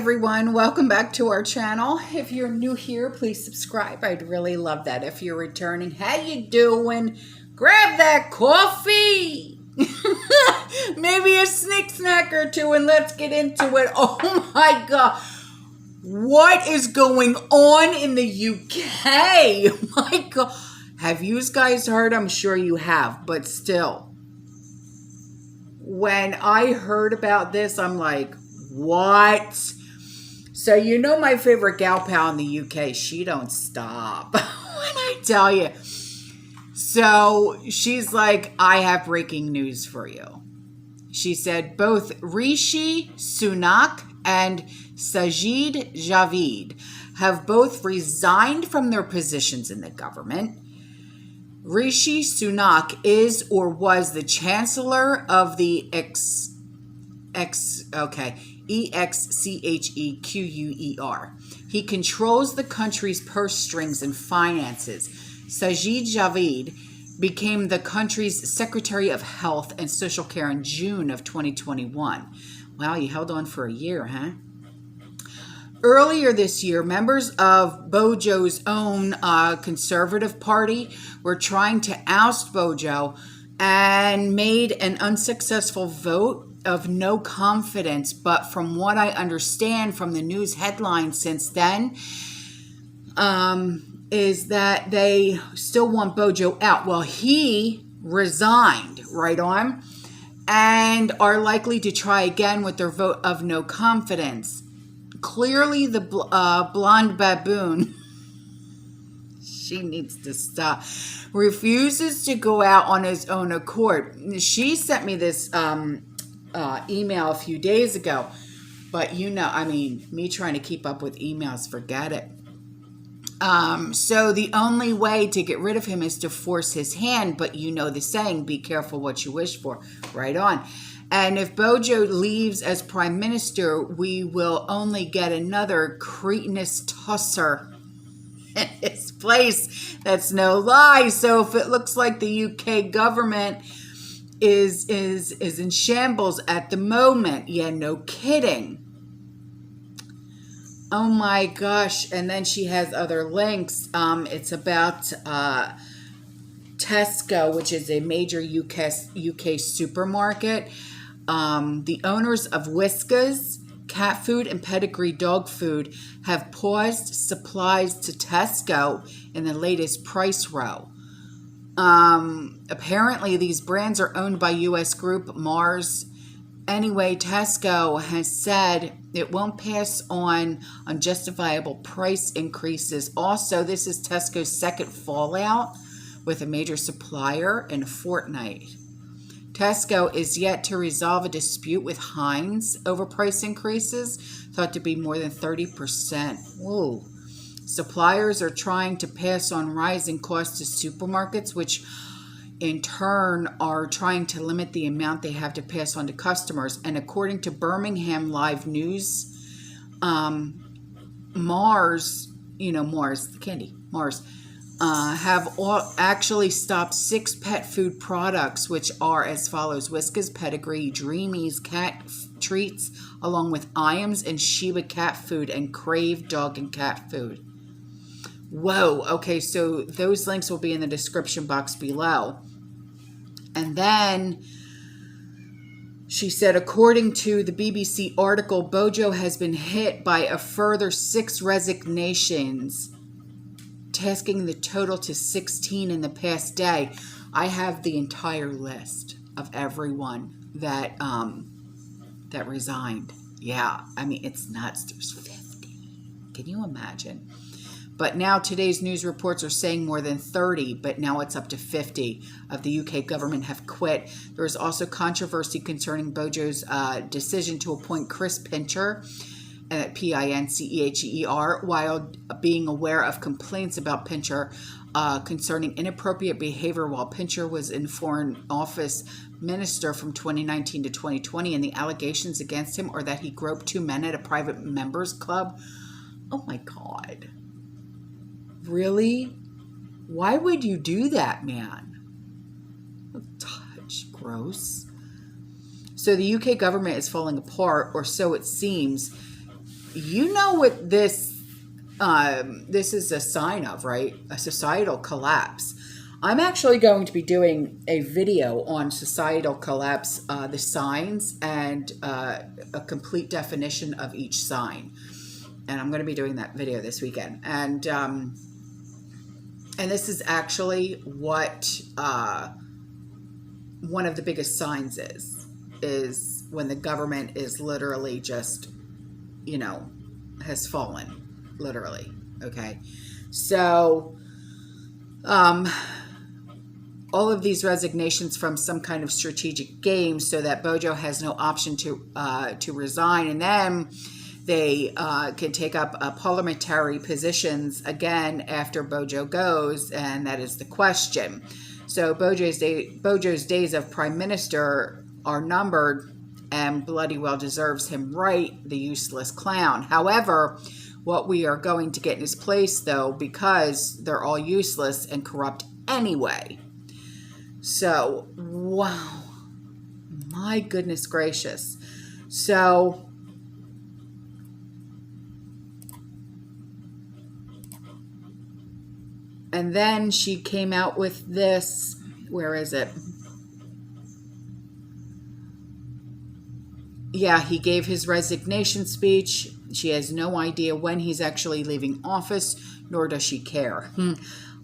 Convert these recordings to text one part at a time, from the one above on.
everyone, welcome back to our channel. If you're new here, please subscribe. I'd really love that. If you're returning, how you doing? Grab that coffee. Maybe a snack or two, and let's get into it. Oh my God. What is going on in the UK? My God. Have you guys heard? I'm sure you have, but still. When I heard about this, I'm like, what? So you know my favorite gal pal in the UK, she don't stop when I tell you. So she's like, I have breaking news for you. She said both Rishi Sunak and Sajid Javid have both resigned from their positions in the government. Rishi Sunak is or was the Chancellor of the EXCHEQUER. He controls the country's purse strings and finances. Sajid Javid became the country's Secretary of Health and Social Care in June of 2021. Wow, you held on for a year, huh? Earlier this year, members of Bojo's own Conservative Party were trying to oust Bojo and made an unsuccessful vote of no confidence. But from what I understand from the news headlines since then, is that they still want Bojo out. Well, he resigned, right on, and are likely to try again with their vote of no confidence. Clearly, the blonde baboon, she needs to stop, refuses to go out on his own accord. She sent me this email a few days ago, but you know, I mean, me trying to keep up with emails, forget it. So the only way to get rid of him is to force his hand, but you know the saying, be careful what you wish for, right on. And if Bojo leaves as prime minister, we will only get another cretinous tusser in his place. That's no lie. So if it looks like the UK government is in shambles at the moment, yeah, no kidding. Oh my gosh. And then she has other links. It's about Tesco, which is a major UK supermarket. The owners of Whiskas, cat food, and Pedigree dog food have paused supplies to Tesco in the latest price row. Apparently, these brands are owned by U.S. group Mars. Anyway, Tesco has said it won't pass on unjustifiable price increases. Also, this is Tesco's second fallout with a major supplier in a fortnight. Tesco is yet to resolve a dispute with Heinz over price increases, thought to be more than 30%. Whoa. Suppliers are trying to pass on rising costs to supermarkets, which in turn are trying to limit the amount they have to pass on to customers. And according to Birmingham Live News, Mars, you know, Mars, the candy, Mars, have actually stopped 6 pet food products, which are as follows: Whiskas, Pedigree, Dreamies cat treats, along with Iams and Sheba cat food, and Crave dog and cat food. Whoa. Okay, so those links will be in the description box below. And then she said, according to the BBC article, Bojo has been hit by a further 6 resignations, tasking the total to 16 in the past day. I have the entire list of everyone that that resigned. Yeah, I mean, it's nuts. There's 50. Can you imagine? But now today's news reports are saying more than 30, but now it's up to 50 of the UK government have quit. There is also controversy concerning Bojo's decision to appoint Chris Pincher, Pinceher, while being aware of complaints about Pincher concerning inappropriate behavior while Pincher was in Foreign Office Minister from 2019 to 2020, and the allegations against him are that he groped 2 men at a private members club. Oh my God. Really? Why would you do that, man? Touch. Gross. So the UK government is falling apart, or so it seems. You know what this is a sign of, right? A societal collapse. I'm actually going to be doing a video on societal collapse, the signs, and a complete definition of each sign. And I'm going to be doing that video this weekend. And this is actually what one of the biggest signs is when the government is literally just, has fallen, literally. Okay. So, all of these resignations from some kind of strategic game so that Bojo has no option to resign. And then they can take up parliamentary positions again after Bojo goes. And that is the question. So Bojo's days of prime minister are numbered, and bloody well deserves him right, the useless clown. However, what we are going to get in his place, though, because they're all useless and corrupt anyway. So, wow. My goodness gracious. So, and then she came out with this. Where is it? Yeah, he gave his resignation speech. She has no idea when he's actually leaving office, nor does she care.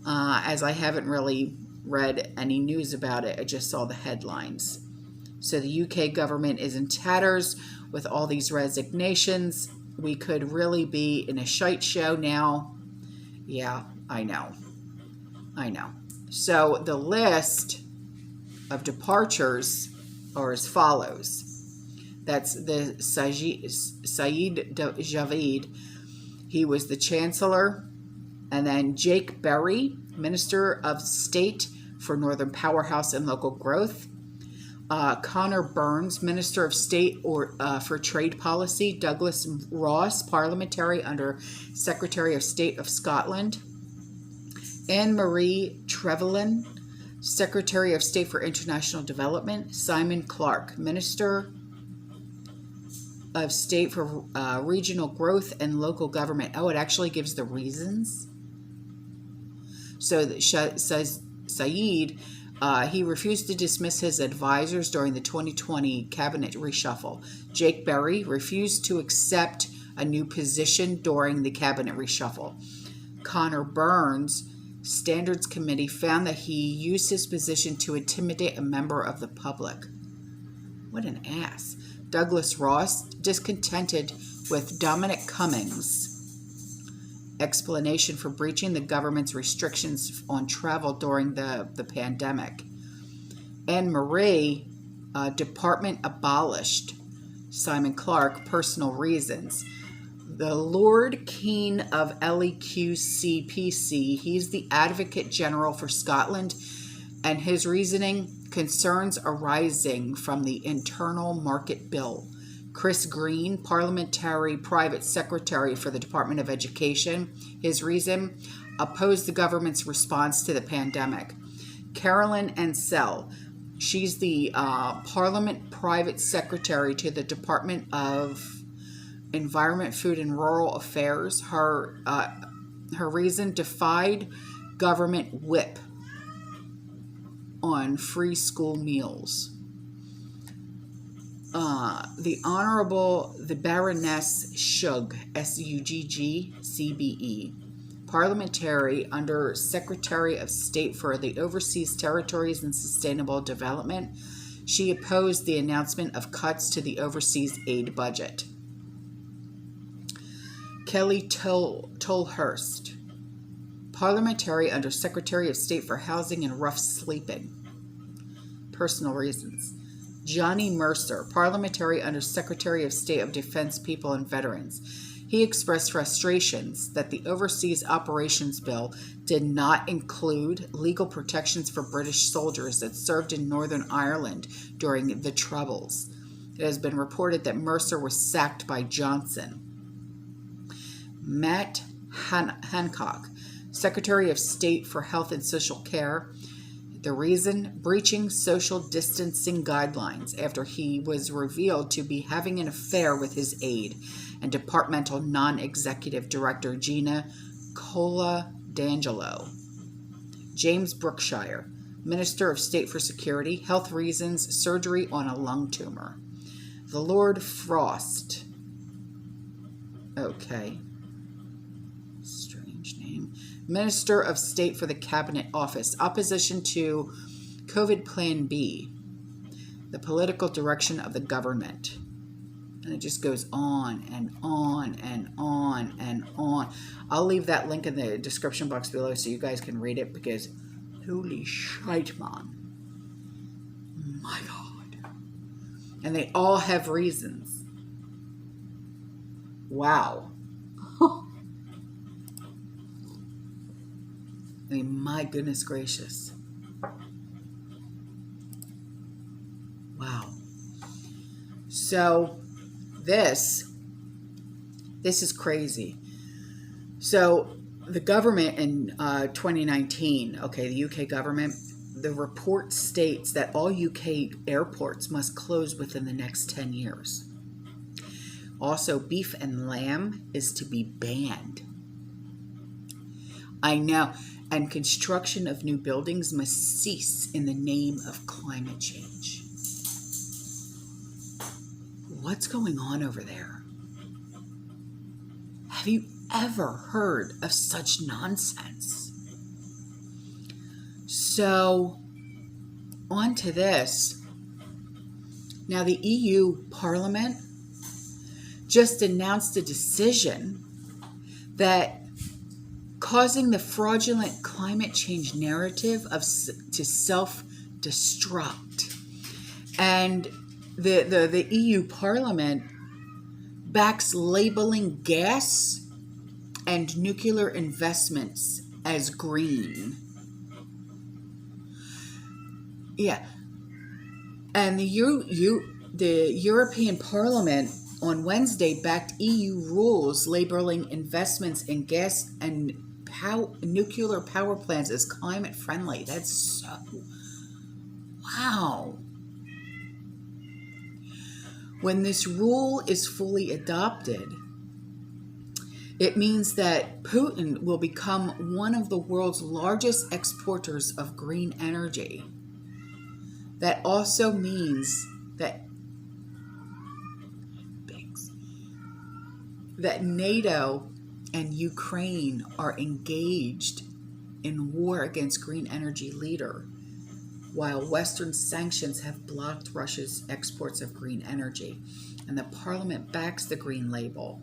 As I haven't really read any news about it, I just saw the headlines. So the UK government is in tatters with all these resignations. We could really be in a shite show now. Yeah, I know. So the list of departures are as follows. That's the Saeed Javid. He was the chancellor. And then Jake Berry, Minister of State for Northern Powerhouse and Local Growth. Connor Burns, Minister of State for Trade Policy. Douglas Ross, Parliamentary under Secretary of State of Scotland. Anne-Marie Trevelyan, Secretary of State for International Development. Simon Clark, Minister of State for Regional Growth and Local Government. Oh, it actually gives the reasons. So Saeed, he refused to dismiss his advisors during the 2020 cabinet reshuffle. Jake Berry refused to accept a new position during the cabinet reshuffle. Connor Burns, Standards Committee, found that he used his position to intimidate a member of the public. What an ass. Douglas Ross, discontented with Dominic Cummings' explanation for breaching the government's restrictions on travel during the pandemic. Anne-Marie, department abolished. Simon Clark, personal reasons. The Lord Keane of LEQCPC, he's the Advocate General for Scotland, and his reasoning, concerns arising from the Internal Market Bill. Chris Green, Parliamentary Private Secretary for the Department of Education, his reason, oppose the government's response to the pandemic. Carolyn Ansell, she's the Parliament Private Secretary to the Department of Environment, Food and Rural Affairs. Her reason, defied government whip on free school meals. The Honorable the Baroness Shugg, S-U-G-G-C-B-E, Parliamentary under Secretary of State for the Overseas Territories and Sustainable Development. She opposed the announcement of cuts to the overseas aid budget. Kelly Tolhurst, Parliamentary under Secretary of State for Housing and Rough Sleeping. Personal reasons. Johnny Mercer, Parliamentary under Secretary of State of Defense, People and Veterans. He expressed frustrations that the Overseas Operations Bill did not include legal protections for British soldiers that served in Northern Ireland during the Troubles. It has been reported that Mercer was sacked by Johnson. Matt Hancock, Secretary of State for Health and Social Care. The reason, breaching social distancing guidelines after he was revealed to be having an affair with his aide and Departmental Non-Executive Director Gina Cola-D'Angelo. James Brookshire, Minister of State for Security, Health Reasons, Surgery on a Lung Tumor. The Lord Frost. Okay. Strange name. Minister of State for the Cabinet Office. Opposition to COVID Plan B. The political direction of the government. And it just goes on and on and on and on. I'll leave that link in the description box below so you guys can read it, because holy shite, man. My God. And they all have reasons. Wow. I mean, my goodness gracious. Wow. So this is crazy. So the government in 2019, okay, the UK government, the report states that all UK airports must close within the next 10 years. Also, beef and lamb is to be banned. I know. And construction of new buildings must cease in the name of climate change. What's going on over there? Have you ever heard of such nonsense? So, on to this. Now, the EU Parliament just announced a decision that causing the fraudulent climate change narrative to self-destruct. And the EU Parliament backs labeling gas and nuclear investments as green. Yeah. And the European Parliament on Wednesday backed EU rules labeling investments in gas and nuclear power plants as climate friendly. That's so... Wow. When this rule is fully adopted, it means that Putin will become one of the world's largest exporters of green energy. That also means that NATO and Ukraine are engaged in war against green energy leader, while Western sanctions have blocked Russia's exports of green energy. And the Parliament backs the green label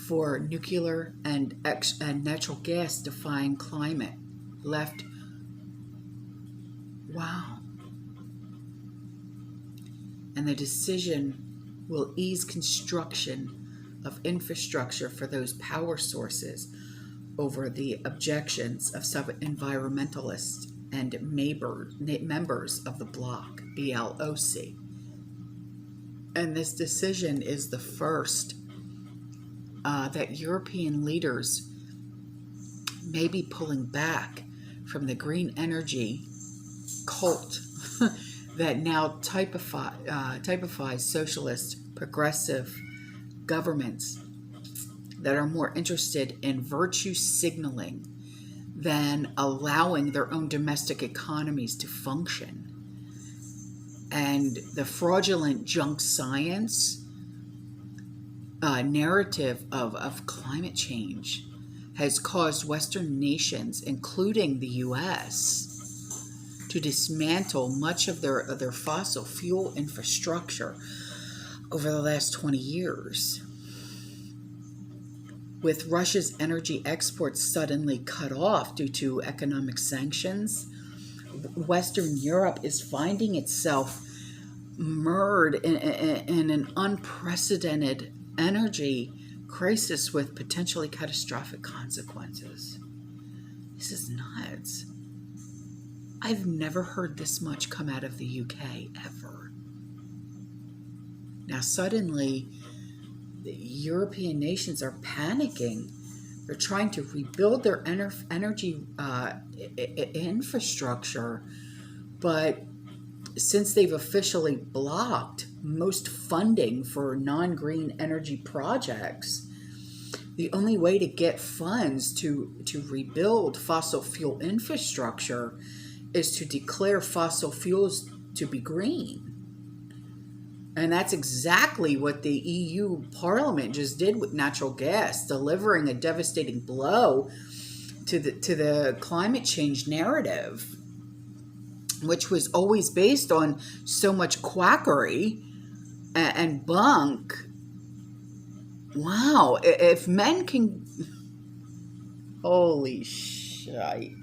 for nuclear and natural gas defying climate. Left. Wow. And the decision will ease construction of infrastructure for those power sources over the objections of some environmentalists and members of the bloc, BLOC. And this decision is the first that European leaders may be pulling back from the green energy cult that now typifies socialist, progressive governments that are more interested in virtue signaling than allowing their own domestic economies to function. And the fraudulent junk science narrative of climate change has caused Western nations, including the U.S., to dismantle much of their fossil fuel infrastructure over the last 20 years. With Russia's energy exports suddenly cut off due to economic sanctions, Western Europe is finding itself mired in an unprecedented energy crisis with potentially catastrophic consequences. This is nuts. I've never heard this much come out of the UK ever. Now suddenly, the European nations are panicking. They're trying to rebuild their energy infrastructure, but since they've officially blocked most funding for non-green energy projects, the only way to get funds to rebuild fossil fuel infrastructure is to declare fossil fuels to be green. And that's exactly what the EU Parliament just did with natural gas, delivering a devastating blow to the climate change narrative, which was always based on so much quackery and bunk. Wow, if men can... Holy shite.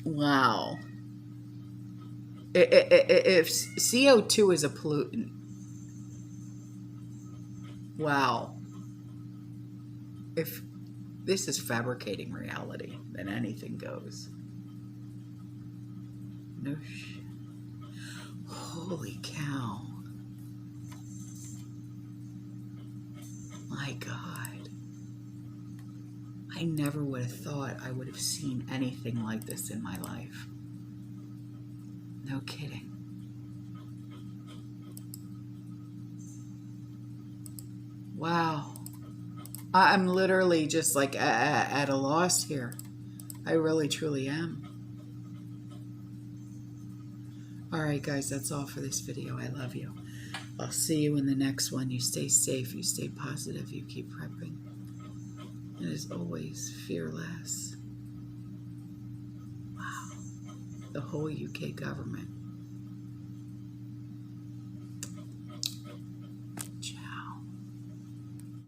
Wow. If CO2 is a pollutant, wow. If this is fabricating reality, then anything goes. No shit. Holy cow. My God. I never would have thought I would have seen anything like this in my life. No kidding. Wow. I'm literally just like at a loss here. I really, truly am. All right, guys, that's all for this video. I love you. I'll see you in the next one. You stay safe. You stay positive. You keep prepping. And as always, fearless. Wow. The whole UK government